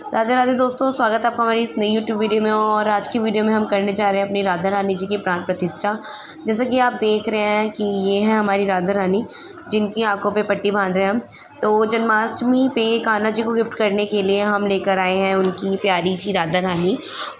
राधे राधे दोस्तों, स्वागत है आपका हमारी इस नई यूट्यूब वीडियो में। और आज की वीडियो में हम करने जा रहे हैं अपनी राधा रानी जी की प्राण प्रतिष्ठा। जैसा कि आप देख रहे हैं कि ये है हमारी राधा रानी, जिनकी आंखों पे पट्टी बांध रहे हैं हम। तो जन्माष्टमी पे कान्हा जी को गिफ्ट करने के लिए हम लेकर आए हैं उनकी प्यारी सी राधा रानी,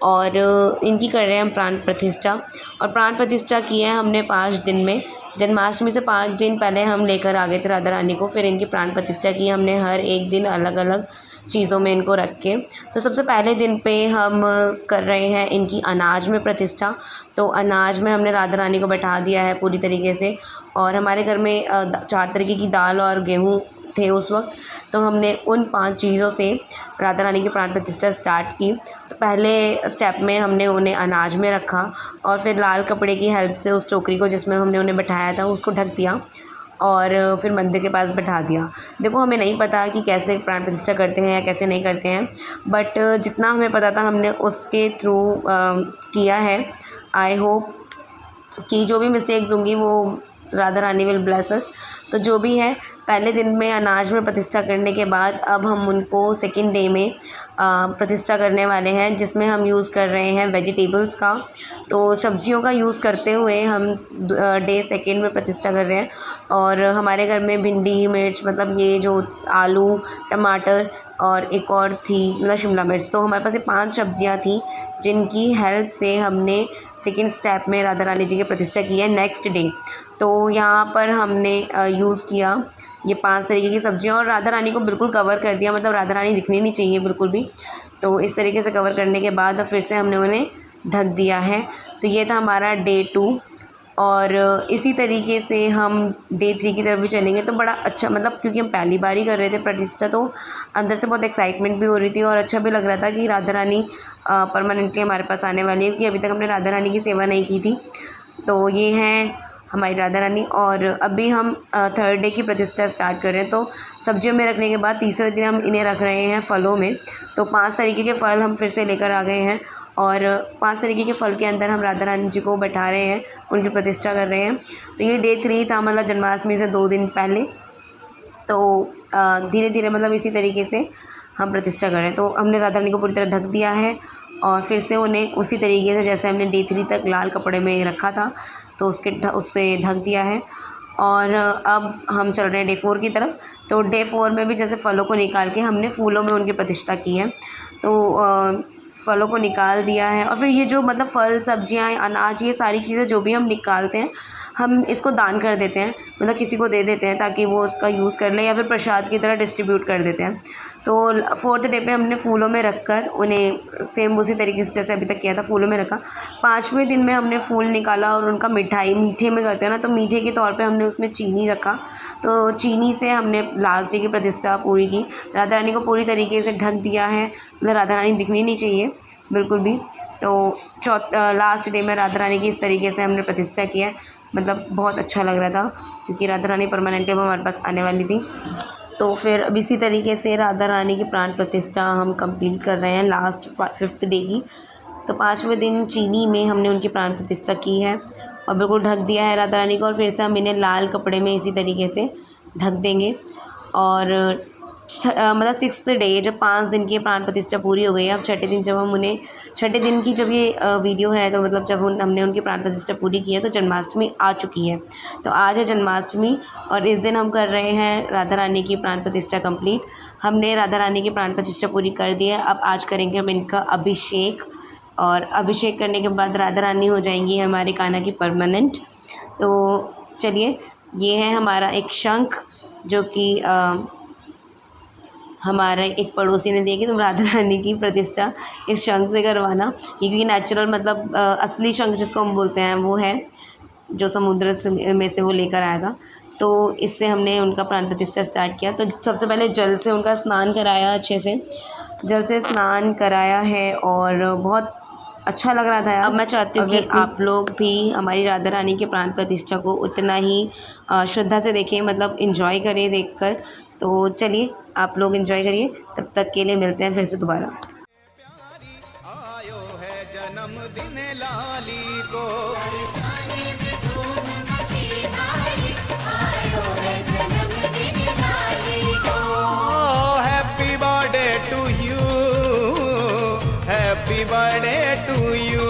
और इनकी कर रहे हैं हम प्राण प्रतिष्ठा। और प्राण प्रतिष्ठा की है हमने 5 दिन में। जन्माष्टमी से 5 दिन पहले हम लेकर आ गए थे राधा रानी को, फिर इनकी प्राण प्रतिष्ठा की हमने। हर एक दिन अलग अलग चीज़ों में इनको रख के। तो सबसे पहले दिन पे हम कर रहे हैं इनकी अनाज में प्रतिष्ठा। तो अनाज में हमने राधा रानी को बैठा दिया है पूरी तरीके से। और हमारे घर में 4 तरीके की दाल और गेहूँ थे उस वक्त, तो हमने उन 5 चीज़ों से राधा रानी की प्राण प्रतिष्ठा स्टार्ट की। तो पहले स्टेप में हमने उन्हें अनाज में रखा, और फिर लाल कपड़े की हेल्प से उस टोकरी को जिसमें हमने उन्हें बैठाया था उसको ढक दिया, और फिर मंदिर के पास बैठा दिया। देखो, हमें नहीं पता कि कैसे प्राण प्रतिष्ठा करते हैं या कैसे नहीं करते हैं, बट जितना हमें पता था हमने उसके थ्रू किया है। आई होप कि जो भी मिस्टेक्स होंगी वो Radha Rani will bless us. तो जो भी है, पहले दिन में अनाज में प्रतिष्ठा करने के बाद अब हम उनको सेकंड डे में प्रतिष्ठा करने वाले हैं, जिसमें हम यूज़ कर रहे हैं वेजिटेबल्स का। तो सब्जियों का यूज़ करते हुए हम डे सेकंड में प्रतिष्ठा कर रहे हैं। और हमारे घर में भिंडी, मिर्च, मतलब ये जो आलू, टमाटर और एक और थी मतलब शिमला मिर्च, तो हमारे पास ये 5 सब्जियां थी जिनकी हेल्प से हमने सेकंड स्टेप में राधा रानी जी की प्रतिष्ठा की है नेक्स्ट डे। तो यहाँ पर हमने यूज़ किया ये 5 तरीके की सब्जियां, और राधा रानी को बिल्कुल कवर कर दिया, मतलब राधा रानी दिखनी नहीं चाहिए बिल्कुल भी। तो इस तरीके से कवर करने के बाद अब फिर से हमने उन्हें ढक दिया है। तो ये था हमारा डे 2, और इसी तरीके से हम डे 3 की तरफ भी चलेंगे। तो बड़ा अच्छा, मतलब क्योंकि हम पहली बार ही कर रहे थे प्रतिष्ठा, तो अंदर से बहुत एक्साइटमेंट भी हो रही थी और अच्छा भी लग रहा था कि राधा रानी परमानेंटली हमारे पास आने वाली है, क्योंकि अभी तक हमने राधा रानी की सेवा नहीं की थी। तो ये हैं हमारी राधा रानी। और अभी हम थर्ड डे की प्रतिष्ठा स्टार्ट कर रहे हैं। तो सब्जियों में रखने के बाद तीसरे दिन हम इन्हें रख रहे हैं फलों में। तो 5 तरीके के फल हम फिर से लेकर आ गए हैं, और 5 तरीके के फल के अंदर हम राधा रानी जी को बैठा रहे हैं, उनकी प्रतिष्ठा कर रहे हैं। तो ये डे 3 था, मतलब जन्माष्टमी से 2 दिन पहले। तो धीरे धीरे मतलब इसी तरीके से हम प्रतिष्ठा कर रहे हैं। तो हमने राधा रानी को पूरी तरह ढक दिया है, और फिर से उन्हें उसी तरीके से जैसे हमने डे 3 तक लाल कपड़े में रखा था तो उससे ढक दिया है। और अब हम चल रहे हैं डे 4 की तरफ। तो डे 4 में भी जैसे फ़लों को निकाल के हमने फूलों में उनकी प्रतिष्ठा की है। तो फ़लों को निकाल दिया है, और फिर ये जो मतलब फल, सब्जियां, अनाज, ये सारी चीज़ें जो भी हम निकालते हैं, हम इसको दान कर देते हैं, मतलब किसी को दे देते हैं ताकि वो उसका यूज़ कर ले, या फिर प्रसाद की तरह डिस्ट्रीब्यूट कर देते हैं। तो 4th डे पे हमने फूलों में रखकर उन्हें सेम उसी तरीके से जैसे अभी तक किया था फूलों में रखा। 5वें दिन में हमने फूल निकाला और उनका मिठाई, मीठे में करते हैं ना, तो मीठे के तौर पे हमने उसमें चीनी रखा। तो चीनी से हमने लास्ट डे की प्रतिष्ठा पूरी की। राधा रानी को पूरी तरीके से ढक दिया है, मतलब राधा रानी दिखनी नहीं चाहिए बिल्कुल भी। तो लास्ट डे में राधा रानी की इस तरीके से हमने प्रतिष्ठा की है। मतलब बहुत अच्छा लग रहा था, क्योंकि राधा रानी परमानेंटली हमारे पास आने वाली थी। तो फिर अब इसी तरीके से राधा रानी की प्राण प्रतिष्ठा हम कंप्लीट कर रहे हैं लास्ट 5th डे की। तो 5वें दिन चीनी में हमने उनकी प्राण प्रतिष्ठा की है, और बिल्कुल ढक दिया है राधा रानी को। और फिर से हम इन्हें लाल कपड़े में इसी तरीके से ढक देंगे। और मतलब 6th डे, जब 5 दिन की प्राण प्रतिष्ठा पूरी हो गई है, अब छठे दिन जब हम उन्हें, छठे दिन की जब ये वीडियो है, तो मतलब जब हमने उनकी प्राण प्रतिष्ठा पूरी की है तो जन्माष्टमी आ चुकी है। तो आज है जन्माष्टमी, और इस दिन हम कर रहे हैं राधा रानी की प्राण प्रतिष्ठा कंप्लीट। हमने राधा रानी की प्राण प्रतिष्ठा पूरी कर दी है। अब आज करेंगे हम इनका अभिषेक, और अभिषेक करने के बाद राधा रानी हो जाएंगी हमारे कान्हा की परमानेंट। तो चलिए, ये है हमारा एक शंख, जो कि हमारे एक पड़ोसी ने दिया कि तुम राधा रानी की प्रतिष्ठा इस शंख से करवाना। ये क्योंकि नेचुरल, मतलब असली शंख जिसको हम बोलते हैं, वो है जो समुद्र में से वो लेकर आया था। तो इससे हमने उनका प्राण प्रतिष्ठा स्टार्ट किया। तो सबसे पहले जल से उनका स्नान कराया, अच्छे से जल से स्नान कराया है, और बहुत अच्छा लग रहा था। अब मैं चाहती हूँ कि आप लोग भी हमारी राधा रानी के प्राण प्रतिष्ठा को उतना ही श्रद्धा से देखें, मतलब एंजॉय करें देखकर। तो चलिए, आप लोग एंजॉय करिए। तब तक के लिए मिलते हैं फिर से दोबारा। आयो है जन्मदिन लाली को, happy birthday to you. Happy birthday to you.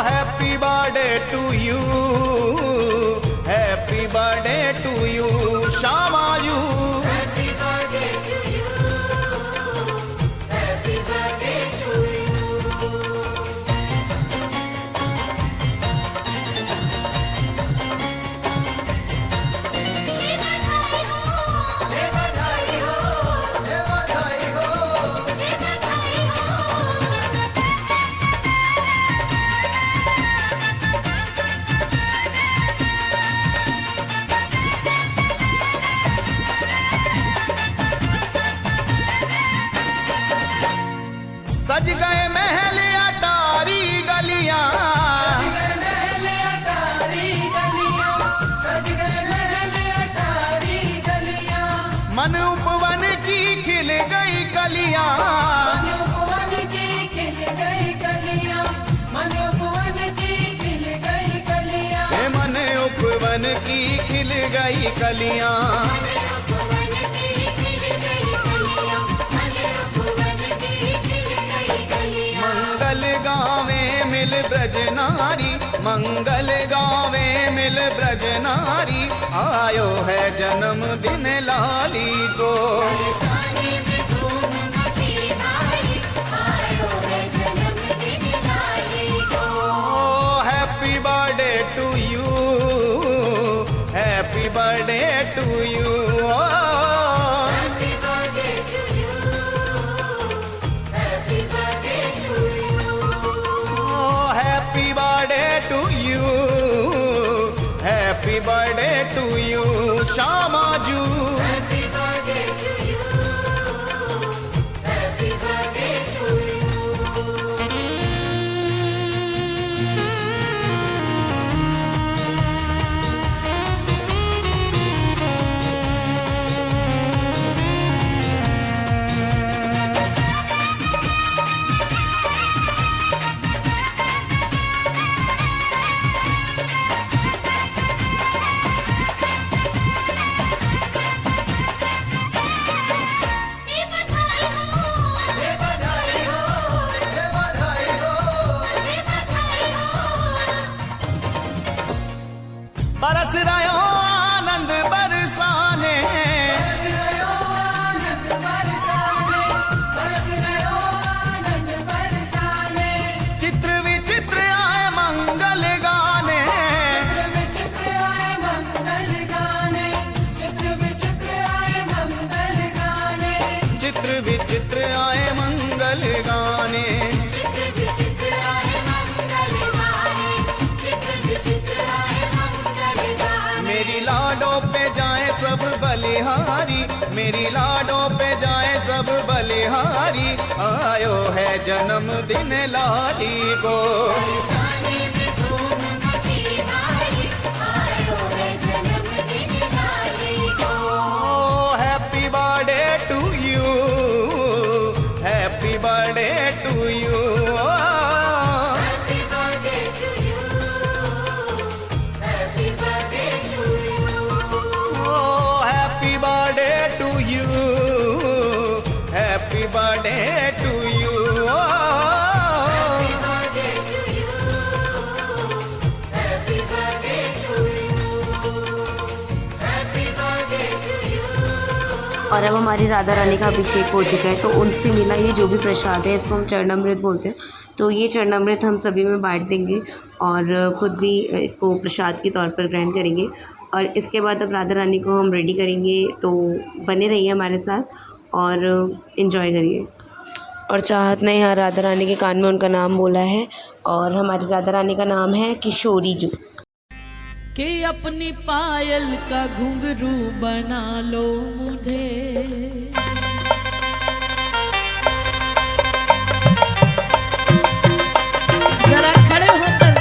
Happy birthday to you, happy birthday to you Shyama यू। सज गए महल अटारी गलियां, मन उपवन की खिल गई कलियां, मन उपवन की खिल गई कलियां। मंगल गावे मिल ब्रज नारी, मंगल गावे मिल ब्रज नारी, आयो है जन्मदिन लाली को। Happy birthday to you, happy birthday to you. Happy birthday to you, happy birthday to you Shyama ju. बरस रहे हो आनंद बरसाने, चित्र विचित्र आए मंगल गाने, चित्र विचित्र आए मंगल गाने। मेरी लाडों पे जाए सब बलिहारी, मेरी लाडों पे जाए सब बलिहारी, आयो है जन्मदिन लाली को। Happy birthday to you, happy birthday to you. Happy birthday to you, happy birthday to you. और अब हमारी राधा रानी का अभिषेक हो चुका है, तो उनसे मिला ये जो भी प्रसाद है, इसको हम चरणामृत बोलते हैं। तो ये चरणामृत हम सभी में बांट देंगे और ख़ुद भी इसको प्रसाद के तौर पर ग्रहण करेंगे। और इसके बाद अब राधा रानी को हम रेडी करेंगे, तो बने रहिए हमारे साथ और इन्जॉय करिए। और चाहत ने यहाँ राधा रानी के कान में उनका नाम बोला है, और हमारी राधा रानी का नाम है किशोरी जू। कि अपनी पायल का घुंघरू बना लो मुझे, जरा खड़े होकर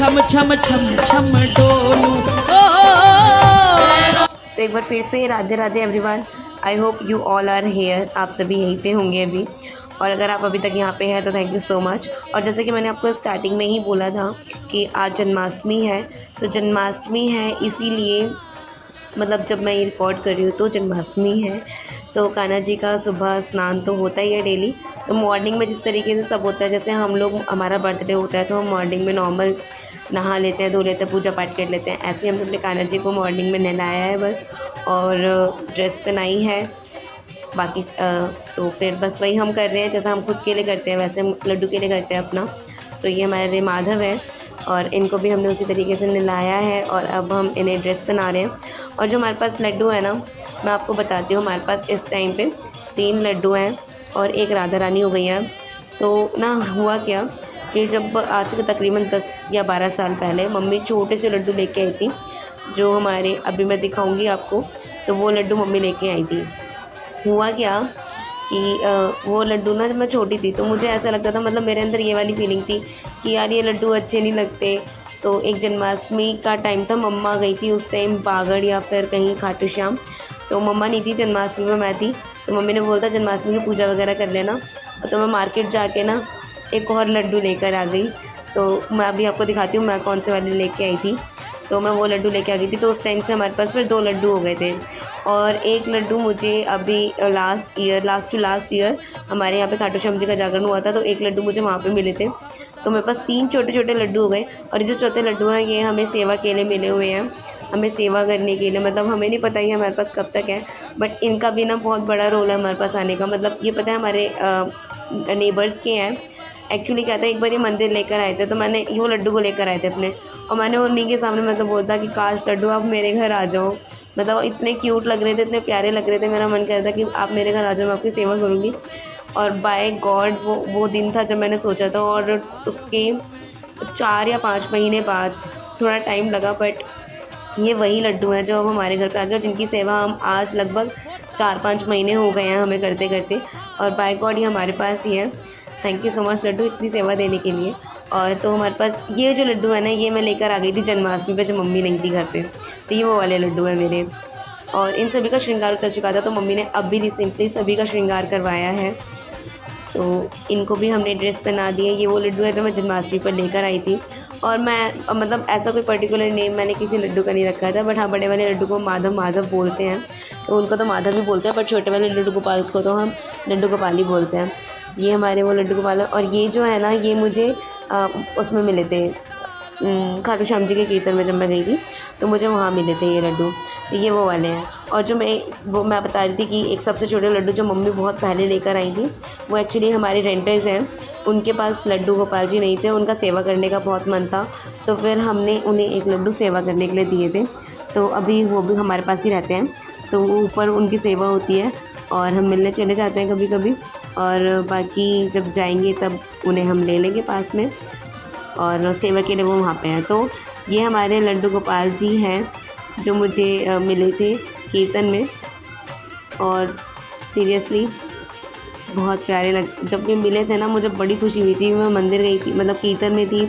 छम छम छम छम डोलूं। तो एक बार फिर से Radhe Radhe everyone. I hope you all are here. आप सभी यहीं पे होंगे अभी, और अगर आप अभी तक यहाँ पे हैं तो थैंक यू सो मच। और जैसे कि मैंने आपको स्टार्टिंग में ही बोला था कि आज जन्माष्टमी है, तो जन्माष्टमी है इसीलिए मतलब जब मैं ये रिकॉर्ड कर रही हूँ तो जन्माष्टमी है, तो कान्हा जी का सुबह स्नान तो होता ही है डेली। तो मॉर्निंग में जिस तरीके से सब होता है, जैसे हम लोग हमारा बर्थडे होता है तो हम मॉर्निंग में नॉर्मल नहा लेते हैं, धो लेते हैं, पूजा पाठ कर लेते हैं, ऐसे ही हमने अपने कान्हा जी को मॉर्निंग में नहलाया है बस, और ड्रेस पहनाई है बाकी। तो फिर बस वही हम कर रहे हैं जैसा हम खुद के लिए करते हैं वैसे हम लड्डू के लिए करते हैं अपना। तो ये हमारे माधव है और इनको भी हमने उसी तरीके से नहलाया है और अब हम इन्हें ड्रेस पहना रहे हैं। और जो हमारे पास लड्डू है ना, मैं आपको बताती हूँ, हमारे पास इस टाइम पे 3 लड्डू हैं और एक राधा रानी हो गई है। तो ना हुआ क्या कि जब आज से तकरीबन 10 या 12 साल पहले मम्मी छोटे से लड्डू लेके आई थी, जो हमारे अभी मैं दिखाऊंगी आपको। तो वो लड्डू मम्मी लेके आई थी। हुआ क्या कि वो लड्डू ना जब मैं छोटी थी तो मुझे ऐसा लगता था, मतलब मेरे अंदर ये वाली फीलिंग थी कि यार ये लड्डू अच्छे नहीं लगते। तो एक जन्माष्टमी का टाइम था, मम्मा गई थी उस टाइम बागड़ या फिर कहीं खाटू श्याम, तो मम्मा नहीं थी जन्माष्टमी में, मैं थी। तो मम्मी ने बोला था जन्माष्टमी की पूजा वगैरह कर लेना, तो मैं मार्केट जाके ना एक और लड्डू लेकर आ गई। तो मैं अभी आपको दिखाती हूँ मैं कौन से वाले लेके आई थी। तो मैं वो लड्डू लेके आ गई थी। तो उस टाइम से हमारे पास फिर 2 लड्डू हो गए थे, और एक लड्डू मुझे अभी लास्ट टू लास्ट ईयर हमारे यहाँ पे खाटू श्याम जी का जागरण हुआ था, तो एक लड्डू मुझे वहाँ पे मिले थे। तो मेरे पास 3 छोटे छोटे लड्डू हो गए, और जो चौथे लड्डू हैं ये हमें सेवा के लिए मिले हुए हैं, हमें सेवा करने के लिए। मतलब हमें नहीं पता ही हमारे पास कब तक है, बट इनका भी ना बहुत बड़ा रोल है हमारे पास आने का। मतलब ये पता है हमारे नेबर्स के हैं। एक्चुअली क्या था, एक बार ये मंदिर लेकर आए थे, तो मैंने वो लड्डू को लेकर आए थे अपने, और मैंने उन्हीं के सामने मतलब बोलता कि काश लड्डू आप मेरे घर आ जाओ। मतलब इतने क्यूट लग रहे थे, इतने प्यारे लग रहे थे, मेरा मन कर रहा था कि आप मेरे घर आ जाओ, मैं आपकी सेवा करूँगी। और बाय गॉड वो दिन था जब मैंने सोचा था, और उसके 4 या 5 महीने बाद, थोड़ा टाइम लगा, बट ये वही लड्डू हैं जो अब हमारे घर पे आ गए, और जिनकी सेवा हम आज लगभग 4-5 महीने हो गए हैं हमें करते करते, और बाय गॉड ये हमारे पास ही है। Thank you so much Laddu इतनी सेवा देने के लिए। और तो हमारे पास ये जो लड्डू है ना, ये मैं लेकर आ गई थी जन्माष्टमी पे जब मम्मी नहीं थी घर पे, तो ये वो वाले लड्डू हैं मेरे। और इन सभी का श्रृंगार कर चुका था, तो मम्मी ने अभी रिसेंटली सभी का श्रृंगार करवाया है, तो इनको भी हमने ड्रेस पहना दी है। ये वो लड्डू है जो मैं जन्माष्टमी पर लेकर आई थी, और मैं मतलब ऐसा कोई पर्टिकुलर नेम मैंने किसी लड्डू का नहीं रखा था, बट हाँ बड़े वाले लड्डू को माधव बोलते हैं, तो उनको तो माधव ही बोलते हैं, पर छोटे वाले लड्डू गोपाल को तो हम लड्डू गोपाल ही बोलते हैं। ये हमारे वो लड्डू गोपाल है। और ये जो है ना, ये मुझे उसमें मिले थे खाटू श्याम जी के कीर्तन में जब मैं गई थी, तो मुझे वहाँ मिले थे ये लड्डू। तो ये वो वाले हैं। और जो मैं बता रही थी कि एक सबसे छोटे लड्डू जो मम्मी बहुत पहले लेकर आई थी, वो एक्चुअली हमारे रेंटर्स हैं, उनके पास लड्डू गोपाल जी नहीं थे, उनका सेवा करने का बहुत मन था, तो फिर हमने उन्हें एक लड्डू सेवा करने के लिए दिए थे। तो अभी वो भी हमारे पास ही रहते हैं, तो ऊपर उनकी सेवा होती है और हम मिलने चले जाते हैं कभी कभी, और बाकी जब जाएंगे तब उन्हें हम ले लेंगे पास में, और सेवा के लिए वो वहाँ पे हैं। तो ये हमारे लड्डू गोपाल जी हैं जो मुझे मिले थे कीर्तन में, और सीरियसली बहुत प्यारे जब ये मिले थे ना, मुझे बड़ी खुशी हुई थी। मैं मंदिर गई थी, मतलब कीर्तन में थी,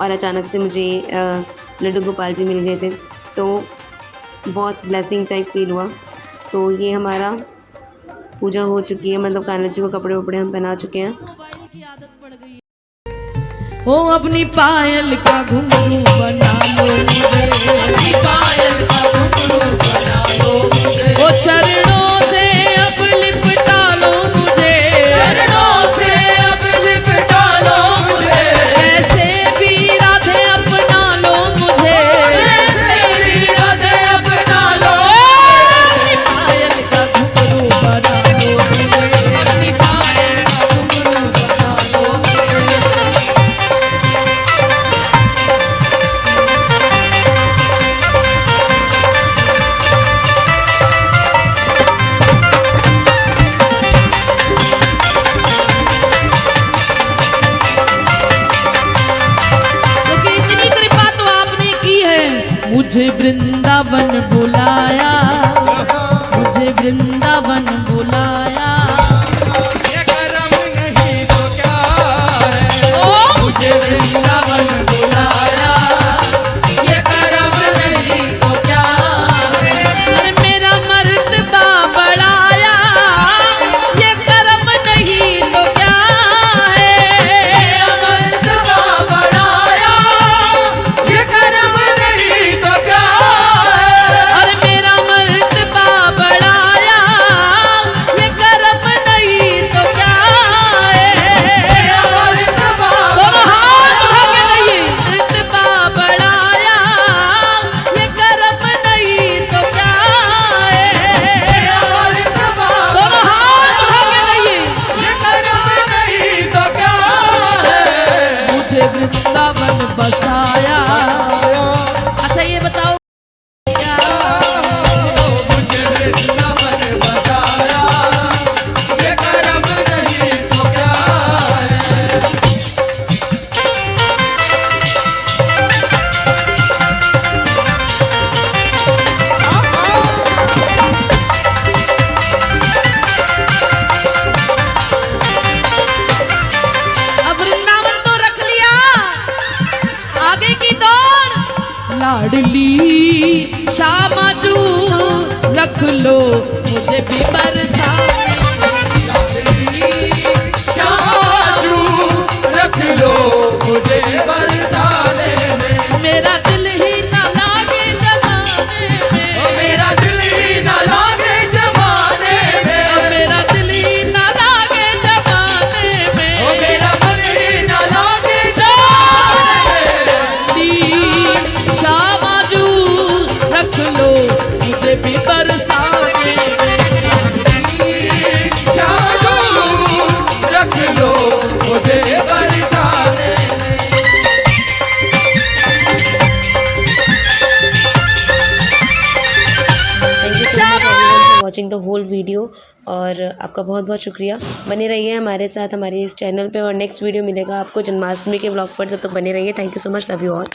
और अचानक से मुझे लड्डू गोपाल जी मिल गए थे, तो बहुत ब्लेसिंग टाइप फील हुआ। तो ये हमारा पूजा हो चुकी है, मतलब कान्हा जी को कपड़े वपड़े हम पहना चुके हैं। ओ अपनी पायल का घुंघरू बना लो मुझे, अपनी पायल का घुंघरू बना लो मुझे, ओ चरणों से अब लिपटा लो मुझे, चरणों से अब लिपटा लो मुझे, ऐसे भी राधे अपना लो मुझे, ऐसे भी राधे अपना लो, अपनी पायल का घुंघरू बना लो मुझे, अपनी पायल का घुंघरू बना लो मुझे। मुझे वृंदावन बुलाया, मुझे वृंदावन बुलाया, ये कर्म नहीं तो क्या है, ओ मुझे वृंदावन बुलाया, मुझे भी बरसाने शाजू रख लो मुझे बरसाने में। मेरा दिल ही ना लागे जमाने में, मेरा दिल ही ना लागे जमाने में, मेरा दिल ही ना लागे जमाने में, मेरा दिल ही ना लागे जमाने में। शामाजू रख लो मुझे भी बरसाने में। शाजू रख लो मुझे बरसाने में। Thank you so much everyone for watching the whole video. और आपका बहुत बहुत शुक्रिया। बने रहिए हमारे साथ हमारे इस चैनल पे और नेक्स्ट वीडियो मिलेगा आपको जन्माष्टमी के ब्लॉग पर। तब तक बने रहिए। Thank you so much. Love you all.